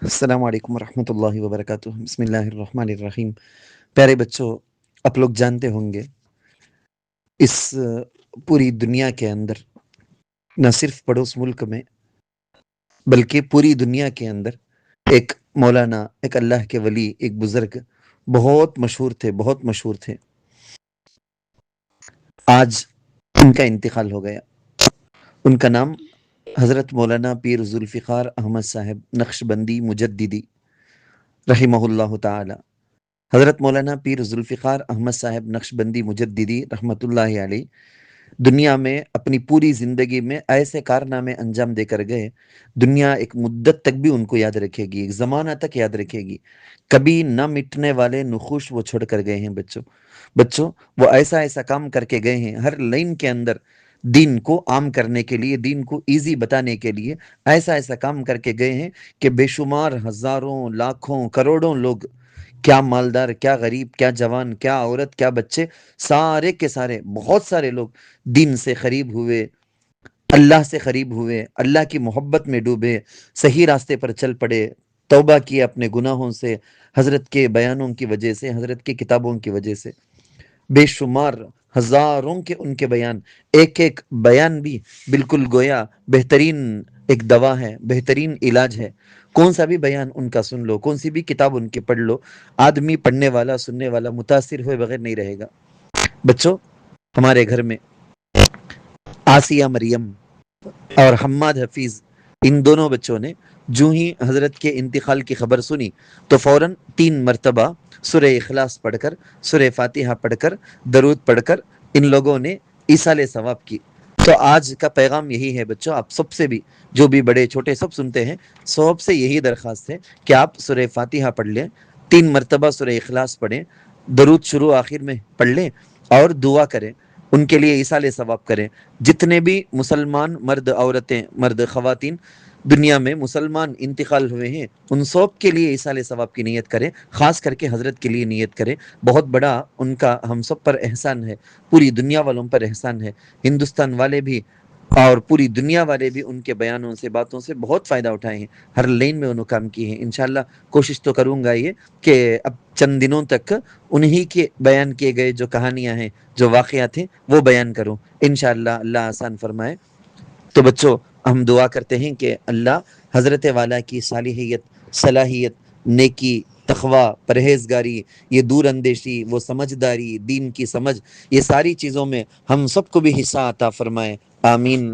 السلام علیکم ورحمۃ اللہ وبرکاتہ۔ بسم اللہ الرحمن الرحیم۔ پیارے بچوں، آپ لوگ جانتے ہوں گے اس پوری دنیا کے اندر، نہ صرف پڑوس ملک میں بلکہ پوری دنیا کے اندر ایک مولانا، ایک اللہ کے ولی، ایک بزرگ بہت مشہور تھے، بہت مشہور تھے۔ آج ان کا انتقال ہو گیا۔ ان کا نام حضرت مولانا پیر ذوالفقار احمد صاحب نقشبندی مجددی رحمہ اللہ تعالی۔ حضرت مولانا پیر ذوالفقار احمد صاحب نقشبندی مجددی رحمۃ اللہ علیہ دنیا میں اپنی پوری زندگی میں ایسے کارنامے انجام دے کر گئے، دنیا ایک مدت تک بھی ان کو یاد رکھے گی، ایک زمانہ تک یاد رکھے گی۔ کبھی نہ مٹنے والے نقوش وہ چھوڑ کر گئے ہیں۔ بچوں وہ ایسا ایسا کام کر کے گئے ہیں، ہر لائن کے اندر دین کو عام کرنے کے لیے، دین کو ایزی بتانے کے لیے ایسا ایسا کام کر کے گئے ہیں کہ بے شمار ہزاروں، لاکھوں، کروڑوں لوگ، کیا مالدار، کیا غریب، کیا جوان، کیا عورت، کیا بچے، سارے کے سارے، بہت سارے لوگ دین سے قریب ہوئے، اللہ سے قریب ہوئے، اللہ کی محبت میں ڈوبے، صحیح راستے پر چل پڑے، توبہ کیے اپنے گناہوں سے، حضرت کے بیانوں کی وجہ سے، حضرت کی کتابوں کی وجہ سے۔ بے شمار ہزاروں کے ان کے بیان، ایک ایک بیان بھی بالکل گویا بہترین ایک دوا ہے، بہترین علاج ہے۔ کون سا بھی بیان ان کا سن لو، کون سی بھی کتاب ان کی پڑھ لو، آدمی پڑھنے والا، سننے والا متاثر ہوئے بغیر نہیں رہے گا۔ بچوں، ہمارے گھر میں آسیہ مریم اور حماد حفیظ، ان دونوں بچوں نے جو ہی حضرت کے انتقال کی خبر سنی تو فوراً 3 مرتبہ سورہ اخلاص پڑھ کر، سورہ فاتحہ پڑھ کر، درود پڑھ کر ان لوگوں نے ایصال ثواب کی۔ تو آج کا پیغام یہی ہے بچوں، آپ سب سے بھی، جو بھی بڑے چھوٹے سب سنتے ہیں، سب سے یہی درخواست ہے کہ آپ سورہ فاتحہ پڑھ لیں، 3 مرتبہ سورہ اخلاص پڑھیں، درود شروع آخر میں پڑھ لیں اور دعا کریں، ان کے لیے ایصال ثواب کریں۔ جتنے بھی مسلمان مرد، عورتیں، مرد، خواتین دنیا میں مسلمان انتقال ہوئے ہیں، ان سب کے لیے ایصال ثواب کی نیت کریں، خاص کر کے حضرت کے لیے نیت کریں۔ بہت بڑا ان کا ہم سب پر احسان ہے، پوری دنیا والوں پر احسان ہے۔ ہندوستان والے بھی اور پوری دنیا والے بھی ان کے بیانوں سے، باتوں سے بہت فائدہ اٹھائے ہیں، ہر لین میں انہوں کام کیے ہیں۔ انشاءاللہ کوشش تو کروں گا یہ کہ اب چند دنوں تک انہی کے بیان کیے گئے جو کہانیاں ہیں، جو واقعات ہیں، وہ بیان کروں انشاءاللہ، اللہ آسان فرمائے۔ تو بچوں، ہم دعا کرتے ہیں کہ اللہ حضرت والا کی صالحیت، صلاحیت، نیکی، تقوی، پرہیزگاری، یہ دور اندیشی، وہ سمجھداری، دین کی سمجھ، یہ ساری چیزوں میں ہم سب کو بھی حصہ عطا فرمائے، آمین۔